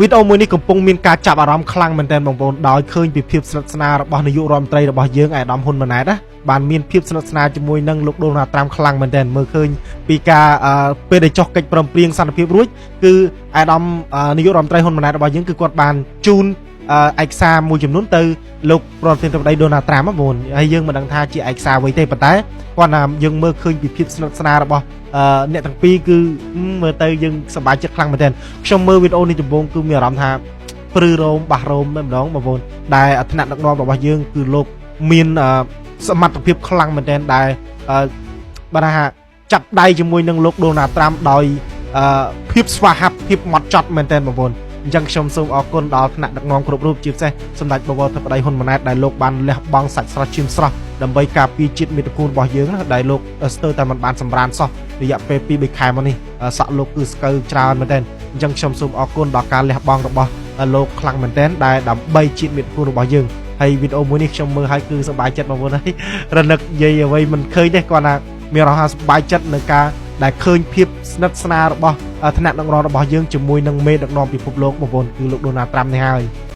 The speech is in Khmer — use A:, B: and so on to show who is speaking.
A: វីដេអូមួយនេះកំពុងមានការចាប់អារម្មណ៍ខ្លាំងមែនទែនបងប្អូនដោយឃើញពីភាពស្និទ្ធស្នាលរបស់នាយករដ្ឋមន្ត្រីរបស់យើងអាដាមហ៊ុនម៉ាណែតណាបានមានភាពស្និទ្ធស្នាលជាមួយនឹងលោកដូណាល់ត្រាំខ្លាំងមែនទែនមើលឃើញពីការពេលដែលចុះកិច្ចព្រមព្រៀងសន្តិភាពរួចគឺអាដាមនាយករដ្ឋមន្ត្រីហ៊ុនម៉ាណែតរបស់យើងគឺគាត់បានជូនឯកសារមួយចំនួនទៅលោកប្រធានាធិបតីដូណាល់ត្រាំបងហើយយើងមិនដឹងថាជាឯកសារអ្វីទេប៉ុន្តែគាត់ថាយើងមើលឃើញពីភាពស្និទ្ធស្នាលរបស់អ្នកទាំងពីរគឺមើលទៅយើងសប្បាយចិត្តខ្លាំងមែនទែនខ្ញុំមើលវីដេអូនេះដំបូងគឺមានអារម្មណ៍ថាព្រឺរោមបាសរោមតែម្ដងបងប្អូនដែលថ្នាក់ដឹកនាំរបស់យើងគឺលោកមានសមត្ថភាពខ្លាំងមែនទែនដែលបានថាចាប់ដៃជាមួយនឹងលោកដូណាល់ត្រាំដោយភាពស្វាហាប់ភាពហ្មត់ចត់មែនទែនបងប្អូនអញ្ចឹងខ្ញុំសូមអរគុណដល់ថ្នាក់ដឹកនាំគ្រប់រូបជាពិសេសសម្ដេចបវរធិបតីហ៊ុនម៉ាណែតដែលលោកបានលះបង់សាច់ស្រស់ឈាមស្រស់ដើម្បីការពារជាតិមាតុភូមិរបស់យើងណាដែលលោកស្ទើរតែមិនបានសម្រានសោះរយៈពេល 2-3 ខែមកនេះសក់លោកគឺស្កើច្រើនមែនទែនអញ្ចឹងខ្ញុំសូមអរគុណដល់ការលះបង់របស់លោកខ្លាំងមែនទែនដែលដើម្បីជាតិមាតុភូមិរបស់យើងហើយវីដេអូមួយនេះខ្ញុំមើលហើយគឺសប្បាយចិត្តបងប្អូនហើយរលឹកនិយាយអ្វីមិនឃើញទេគាត់ថាមានអារម្មណ៍ថាសប្បាយចិត្តនឹងការដែលឃើញភាពស្និទ្ធស្នាលរបស់ថ្នាក់ដឹកនាំរបស់យើងជាមួយនឹងមេដឹកនាំពិភពលោកបងប្អូនគឺលោកដូណាល់ត្រាំនេះហើយ